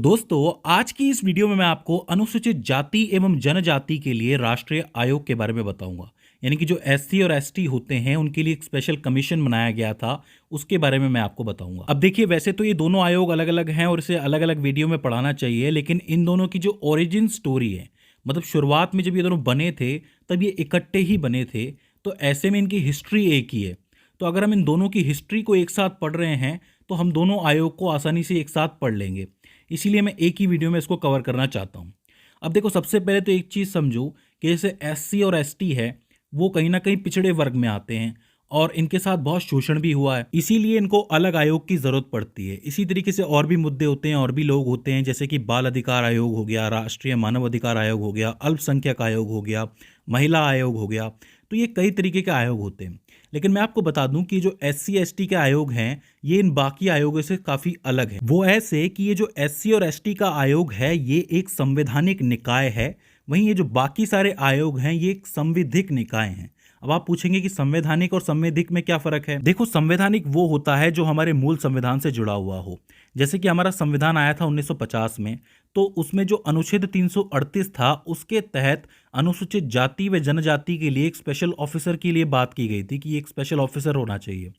दोस्तों, आज की इस वीडियो में मैं आपको अनुसूचित जाति एवं जनजाति के लिए राष्ट्रीय आयोग के बारे में बताऊंगा। यानी कि जो एससी और एसटी होते हैं उनके लिए एक स्पेशल कमीशन बनाया गया था, उसके बारे में मैं आपको बताऊंगा। अब देखिए, वैसे तो ये दोनों आयोग अलग अलग हैं और इसे अलग अलग वीडियो में पढ़ाना चाहिए, लेकिन इन दोनों की जो ओरिजिन स्टोरी है, मतलब शुरुआत में जब ये दोनों बने थे तब ये इकट्ठे ही बने थे, तो ऐसे में इनकी हिस्ट्री एक ही है। तो अगर हम इन दोनों की हिस्ट्री को एक साथ पढ़ रहे हैं तो हम दोनों आयोग को आसानी से एक साथ पढ़ लेंगे। इसीलिए मैं एक ही वीडियो में इसको कवर करना चाहता हूँ। अब देखो, सबसे पहले तो एक चीज़ समझो कि जैसे एससी और एसटी है, वो कहीं ना कहीं पिछड़े वर्ग में आते हैं और इनके साथ बहुत शोषण भी हुआ है, इसीलिए इनको अलग आयोग की ज़रूरत पड़ती है। इसी तरीके से और भी मुद्दे होते हैं और भी लोग होते हैं, जैसे कि बाल अधिकार आयोग हो गया, राष्ट्रीय मानव अधिकार आयोग हो गया, अल्पसंख्यक आयोग हो गया, महिला आयोग हो गया। तो ये कई तरीके के आयोग होते हैं। लेकिन मैं आपको बता दूं कि जो एससी एसटी के आयोग हैं, ये इन बाकी आयोगों से काफ़ी अलग है। वो ऐसे कि ये जो एससी और एसटी का आयोग है, ये एक संवैधानिक निकाय है। वहीं ये जो बाकी सारे आयोग हैं, ये एक संविधिक निकाय हैं। अब आप पूछेंगे कि संवैधानिक और संवैधिक में क्या फर्क है। देखो, संवैधानिक वो होता है जो हमारे मूल संविधान से जुड़ा हुआ हो। जैसे कि हमारा संविधान आया था 1950 में, तो उसमें जो अनुच्छेद 338 था, उसके तहत अनुसूचित जाति व जनजाति के लिए एक स्पेशल ऑफिसर के लिए बात की गई थी कि एक स्पेशल ऑफिसर होना चाहिए।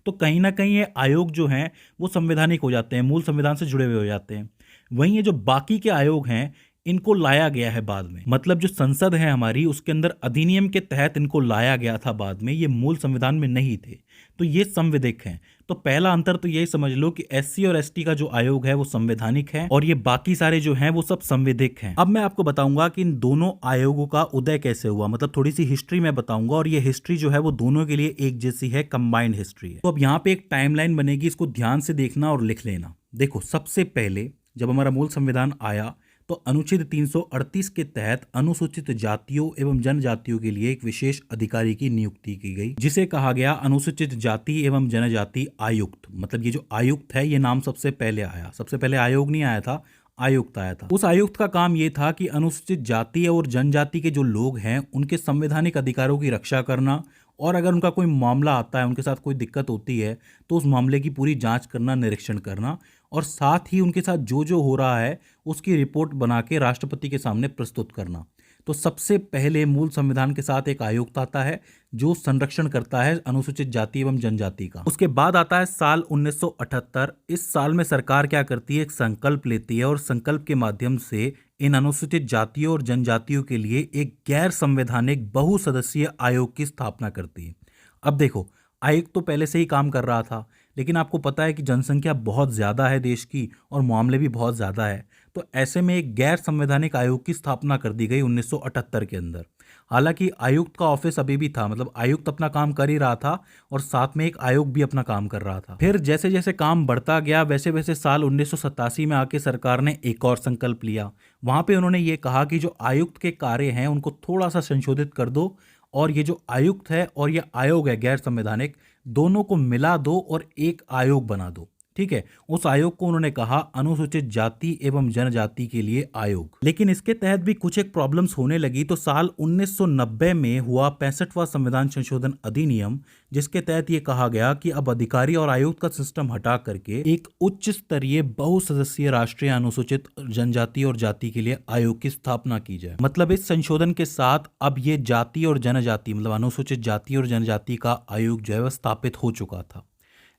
तो कहीं ना कहीं ये आयोग जो हैं वो संवैधानिक हो जाते हैं, मूल संविधान से जुड़े हुए हो जाते हैं। वहीं ये जो बाकी के आयोग हैं, इनको लाया गया है बाद में, मतलब जो संसद है हमारी, उसके अंदर अधिनियम के तहत इनको लाया गया था बाद में। ये मूल संविधान में नहीं थे, तो ये संविधिक हैं। तो पहला अंतर तो यही समझ लो कि एससी और एसटी का जो आयोग है वो संवैधानिक है और ये बाकी सारे जो हैं वो सब संविधिक हैं। अब मैं आपको बताऊंगा कि इन दोनों आयोगों का उदय कैसे हुआ, मतलब थोड़ी सी हिस्ट्री मैं बताऊंगा, और ये हिस्ट्री जो है वो दोनों के लिए एक जैसी है, कंबाइंड हिस्ट्री है। तो अब यहाँ पे एक टाइमलाइन बनेगी, इसको ध्यान से देखना और लिख लेना। देखो, सबसे पहले जब हमारा मूल संविधान आया तो अनुच्छेद 338 के तहत अनुसूचित जातियों एवं जनजातियों के लिए एक विशेष अधिकारी की नियुक्ति की गई, जिसे कहा गया अनुसूचित जाति एवं जनजाति आयुक्त। मतलब ये जो आयुक्त है, ये नाम सबसे पहले आया। सबसे पहले आयोग नहीं आया था, आयुक्त आया था। उस आयुक्त का काम ये था कि अनुसूचित जाति और जनजाति के जो लोग हैं उनके संवैधानिक अधिकारों की रक्षा करना, और अगर उनका कोई मामला आता है, उनके साथ कोई दिक्कत होती है, तो उस मामले की पूरी जांच करना, निरीक्षण करना, और साथ ही उनके साथ जो जो हो रहा है उसकी रिपोर्ट बना के राष्ट्रपति के सामने प्रस्तुत करना। तो सबसे पहले मूल संविधान के साथ एक आयुक्त आता है जो संरक्षण करता है अनुसूचित जाति एवं जनजाति का। उसके बाद आता है साल 1978। इस साल में सरकार क्या करती है, एक संकल्प लेती है और संकल्प के माध्यम से इन अनुसूचित जातियों और जनजातियों के लिए एक गैर संवैधानिक बहुसदस्यीय आयोग की स्थापना करती है। अब देखो, आयोग तो पहले से ही काम कर रहा था, लेकिन आपको पता है कि जनसंख्या बहुत ज़्यादा है देश की और मामले भी बहुत ज़्यादा है। तो ऐसे में एक गैर संवैधानिक आयोग की स्थापना कर दी गई 1978 के अंदर। हालांकि आयुक्त का ऑफिस अभी भी था, मतलब आयुक्त अपना काम कर ही रहा था और साथ में एक आयोग भी अपना काम कर रहा था। फिर जैसे जैसे काम बढ़ता गया, वैसे वैसे साल 1987 में आके सरकार ने एक और संकल्प लिया। वहां पे उन्होंने ये कहा कि जो आयुक्त के कार्य हैं उनको थोड़ा सा संशोधित कर दो, और ये जो आयुक्त है और ये आयोग है गैर संवैधानिक, दोनों को मिला दो और एक आयोग बना दो। ठीक है, उस आयोग को उन्होंने कहा अनुसूचित जाति एवं जनजाति के लिए आयोग। लेकिन इसके तहत भी कुछ एक प्रॉब्लम्स होने लगी। तो साल 1990 में हुआ 65वां संविधान संशोधन अधिनियम, जिसके तहत ये कहा गया कि अब अधिकारी और आयुक्त का सिस्टम हटा करके एक उच्च स्तरीय बहुसदस्यीय राष्ट्रीय अनुसूचित जनजाति और जाति के लिए आयोग की स्थापना की जाए। मतलब इस संशोधन के साथ अब ये जाति और जनजाति, मतलब अनुसूचित जाति और जनजाति का आयोग जो है स्थापित हो चुका था।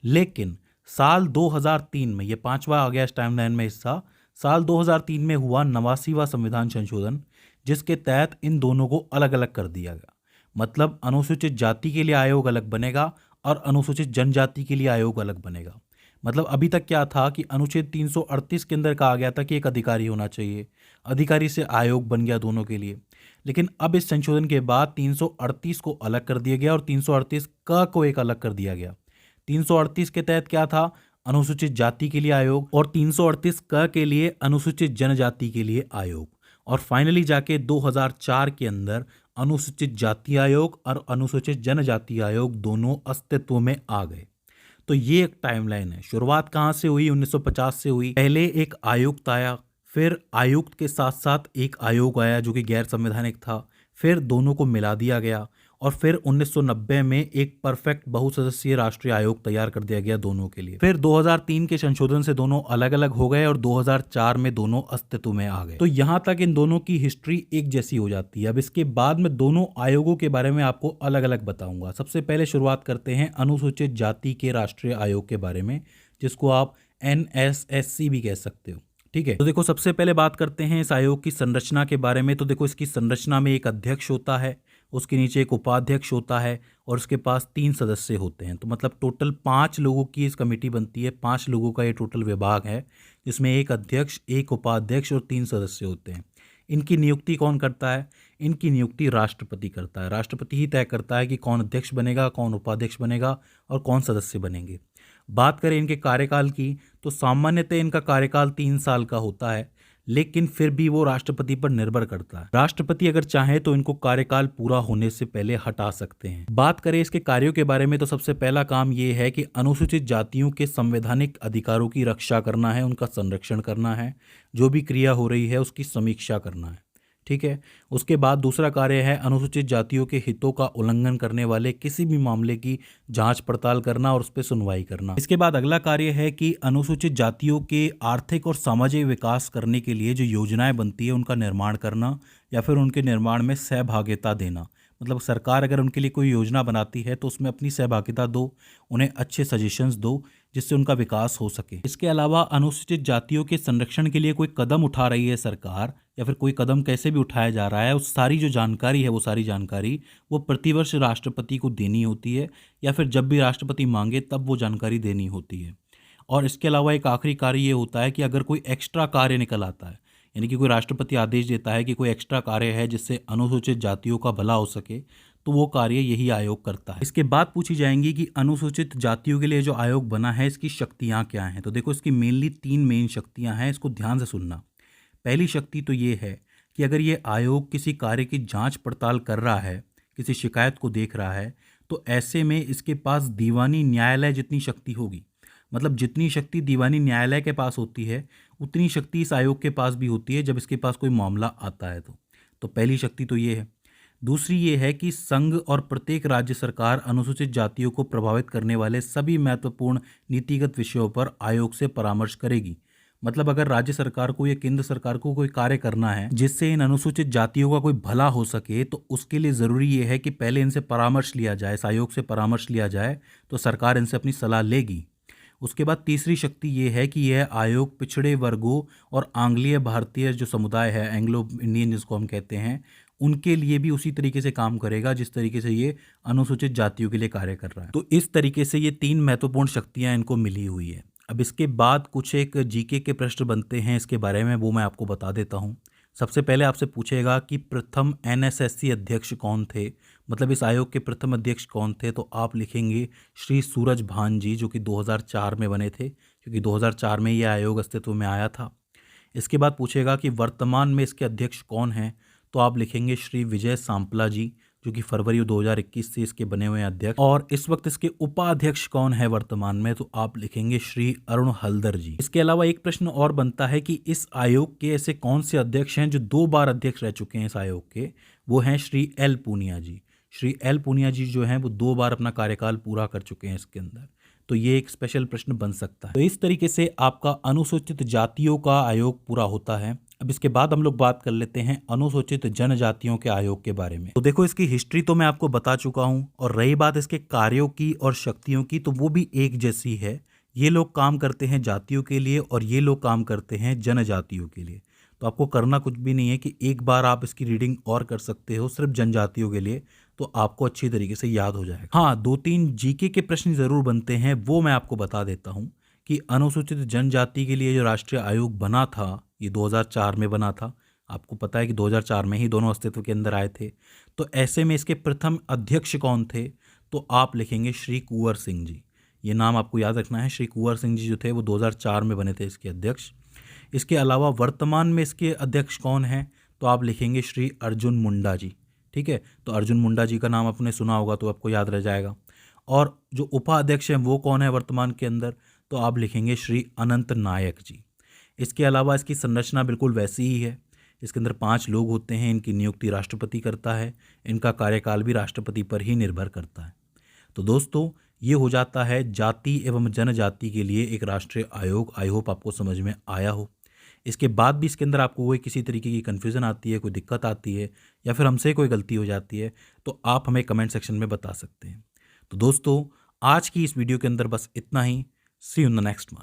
लेकिन साल 2003 में, ये पांचवा आ गया इस टाइमलाइन में हिस्सा, साल 2003 में हुआ 89वां संविधान संशोधन, जिसके तहत इन दोनों को अलग अलग कर दिया गया। मतलब अनुसूचित जाति के लिए आयोग अलग बनेगा और अनुसूचित जनजाति के लिए आयोग अलग बनेगा। मतलब अभी तक क्या था कि अनुच्छेद 338 के अंदर कहा गया था कि एक अधिकारी होना चाहिए, अधिकारी से आयोग बन गया दोनों के लिए। लेकिन अब इस संशोधन के बाद 338 को अलग कर दिया गया और 338 क को एक अलग कर दिया गया। 338 के तहत क्या था, अनुसूचित जाति के लिए आयोग, और 338 क के लिए अनुसूचित जनजाति के लिए आयोग। और फाइनली जाके 2004 के अंदर अनुसूचित जाति आयोग और अनुसूचित जनजाति आयोग दोनों अस्तित्व में आ गए। तो ये एक टाइमलाइन है। शुरुआत कहाँ से हुई, 1950 से हुई। पहले एक आयुक्त आया, फिर आयुक्त के साथ साथ एक आयोग आया जो कि गैर संवैधानिक था, फिर दोनों को मिला दिया गया और फिर 1990 में एक परफेक्ट बहुसदस्यीय राष्ट्रीय आयोग तैयार कर दिया गया दोनों के लिए। फिर 2003 के संशोधन से दोनों अलग अलग हो गए और 2004 में दोनों अस्तित्व में आ गए। तो यहां तक इन दोनों की हिस्ट्री एक जैसी हो जाती है। अब इसके बाद में दोनों आयोगों के बारे में आपको अलग अलग बताऊंगा। सबसे पहले शुरुआत करते हैं अनुसूचित जाति के राष्ट्रीय आयोग के बारे में, जिसको आप NSSC भी कह सकते हो। ठीक है, तो देखो सबसे पहले बात करते हैं इस आयोग की संरचना के बारे में। तो देखो इसकी संरचना में एक अध्यक्ष होता है, उसके नीचे एक उपाध्यक्ष होता है और उसके पास 3 सदस्य होते हैं। तो मतलब टोटल 5 लोगों की इस कमेटी बनती है। 5 लोगों का ये टोटल विभाग है, जिसमें एक अध्यक्ष, एक उपाध्यक्ष और 3 सदस्य होते हैं। इनकी नियुक्ति कौन करता है? इनकी नियुक्ति राष्ट्रपति करता है। राष्ट्रपति ही तय करता है कि कौन अध्यक्ष बनेगा, कौन उपाध्यक्ष बनेगा और कौन सदस्य बनेंगे। बात करें इनके कार्यकाल की, तो सामान्यतः इनका कार्यकाल 3 साल का होता है, लेकिन फिर भी वो राष्ट्रपति पर निर्भर करता है। राष्ट्रपति अगर चाहे तो इनको कार्यकाल पूरा होने से पहले हटा सकते हैं। बात करें इसके कार्यों के बारे में, तो सबसे पहला काम ये है कि अनुसूचित जातियों के संवैधानिक अधिकारों की रक्षा करना है, उनका संरक्षण करना है, जो भी क्रिया हो रही है उसकी समीक्षा करना है। ठीक है, उसके बाद दूसरा कार्य है अनुसूचित जातियों के हितों का उल्लंघन करने वाले किसी भी मामले की जांच पड़ताल करना और उस पर सुनवाई करना। इसके बाद अगला कार्य है कि अनुसूचित जातियों के आर्थिक और सामाजिक विकास करने के लिए जो योजनाएं बनती है उनका निर्माण करना या फिर उनके निर्माण में सहभागिता देना। मतलब सरकार अगर उनके लिए कोई योजना बनाती है तो उसमें अपनी सहभागिता दो, उन्हें अच्छे सजेशंस दो जिससे उनका विकास हो सके। इसके अलावा अनुसूचित जातियों के संरक्षण के लिए कोई कदम उठा रही है सरकार या फिर कोई कदम कैसे भी उठाया जा रहा है, उस सारी जो जानकारी है वो सारी जानकारी वो प्रतिवर्ष राष्ट्रपति को देनी होती है या फिर जब भी राष्ट्रपति मांगे तब वो जानकारी देनी होती है। और इसके अलावा एक आखिरी कार्य ये होता है कि अगर कोई एक्स्ट्रा कार्य निकल आता है, यानी कि कोई राष्ट्रपति आदेश देता है कि कोई एक्स्ट्रा कार्य है जिससे अनुसूचित जातियों का भला हो सके, तो वो कार्य यही आयोग करता है। इसके बाद पूछी जाएंगी कि अनुसूचित जातियों के लिए जो आयोग बना है इसकी शक्तियां क्या हैं। तो देखो इसकी मेनली 3 मेन शक्तियां हैं, इसको ध्यान से सुनना। पहली शक्ति तो ये है कि अगर ये आयोग किसी कार्य की जांच पड़ताल कर रहा है, किसी शिकायत को देख रहा है, तो ऐसे में इसके पास दीवानी न्यायालय जितनी शक्ति होगी, मतलब जितनी शक्ति दीवानी न्यायालय के पास होती है उतनी शक्ति इस आयोग के पास भी होती है जब इसके पास कोई मामला आता है। तो पहली शक्ति तो ये है। दूसरी ये है कि संघ और प्रत्येक राज्य सरकार अनुसूचित जातियों को प्रभावित करने वाले सभी महत्वपूर्ण नीतिगत विषयों पर आयोग से परामर्श करेगी। मतलब अगर राज्य सरकार को या केंद्र सरकार को कोई कार्य करना है जिससे इन अनुसूचित जातियों का कोई भला हो सके, तो उसके लिए ज़रूरी ये है कि पहले इनसे परामर्श लिया जाए, इस आयोग से परामर्श लिया जाए, तो सरकार इनसे अपनी सलाह लेगी। उसके बाद तीसरी शक्ति ये है कि यह आयोग पिछड़े वर्गों और आंग्लीय भारतीय जो समुदाय है, एंग्लो इंडियन जिसको हम कहते हैं, उनके लिए भी उसी तरीके से काम करेगा जिस तरीके से ये अनुसूचित जातियों के लिए कार्य कर रहा है। तो इस तरीके से ये 3 महत्वपूर्ण शक्तियां इनको मिली हुई है। अब इसके बाद कुछ एक जीके के प्रश्न बनते हैं इसके बारे में, वो मैं आपको बता देता हूँ। सबसे पहले आपसे पूछेगा कि प्रथम NSSC अध्यक्ष कौन थे, मतलब इस आयोग के प्रथम अध्यक्ष कौन थे। तो आप लिखेंगे श्री सूरज भान जी, जो कि 2004 में बने थे, क्योंकि 2004 में यह आयोग अस्तित्व में आया था। इसके बाद पूछेगा कि वर्तमान में इसके अध्यक्ष कौन हैं, तो आप लिखेंगे श्री विजय सांपला जी, जो कि फरवरी 2021 से इसके बने हुए अध्यक्ष। और इस वक्त इसके उपाध्यक्ष कौन है वर्तमान में, तो आप लिखेंगे श्री अरुण हल्दर जी। इसके अलावा एक प्रश्न और बनता है कि इस आयोग के ऐसे कौन से अध्यक्ष हैं जो 2 बार अध्यक्ष रह चुके हैं इस आयोग के, वो हैं श्री एल पूनिया जी। श्री एल पूनिया जी जो हैं वो 2 बार अपना कार्यकाल पूरा कर चुके हैं इसके अंदर। तो ये एक स्पेशल प्रश्न बन सकता है। तो इस तरीके से आपका अनुसूचित जातियों का आयोग पूरा होता है। अब इसके बाद हम लोग बात कर लेते हैं अनुसूचित जनजातियों के आयोग के बारे में। तो देखो इसकी हिस्ट्री तो मैं आपको बता चुका हूं, और रही बात इसके कार्यों की और शक्तियों की, तो वो भी एक जैसी है। ये लोग काम करते हैं जातियों के लिए और ये लोग काम करते हैं जनजातियों के लिए। तो आपको करना कुछ भी नहीं है कि एक बार आप इसकी रीडिंग और कर सकते हो सिर्फ जनजातियों के लिए, तो आपको अच्छी तरीके से याद हो जाएगा। हाँ, 2-3 जीके के प्रश्न जरूर बनते हैं, वो मैं आपको बता देता हूँ कि अनुसूचित जनजाति के लिए जो राष्ट्रीय आयोग बना था, ये 2004 में बना था। आपको पता है कि 2004 में ही दोनों अस्तित्व के अंदर आए थे। तो ऐसे में इसके प्रथम अध्यक्ष कौन थे, तो आप लिखेंगे श्री कुंवर सिंह जी। ये नाम आपको याद रखना है। श्री कुंवर सिंह जी जो थे वो 2004 में बने थे इसके अध्यक्ष। इसके अलावा वर्तमान में इसके अध्यक्ष कौन हैं, तो आप लिखेंगे श्री अर्जुन मुंडा जी। ठीक है, तो अर्जुन मुंडा जी का नाम आपने सुना होगा तो आपको याद रह जाएगा। और जो उपाध्यक्ष हैं वो कौन है वर्तमान के अंदर, तो आप लिखेंगे श्री अनंत नायक जी। इसके अलावा इसकी संरचना बिल्कुल वैसी ही है। इसके अंदर 5 लोग होते हैं, इनकी नियुक्ति राष्ट्रपति करता है, इनका कार्यकाल भी राष्ट्रपति पर ही निर्भर करता है। तो दोस्तों, ये हो जाता है जाति एवं जनजाति के लिए एक राष्ट्रीय आयोग। आई होप आपको समझ में आया हो। इसके बाद भी इसके अंदर आपको कोई किसी तरीके की कन्फ्यूज़न आती है, कोई दिक्कत आती है या फिर हमसे कोई गलती हो जाती है, तो आप हमें कमेंट सेक्शन में बता सकते हैं। तो दोस्तों, आज की इस वीडियो के अंदर बस इतना ही। See you in the next one.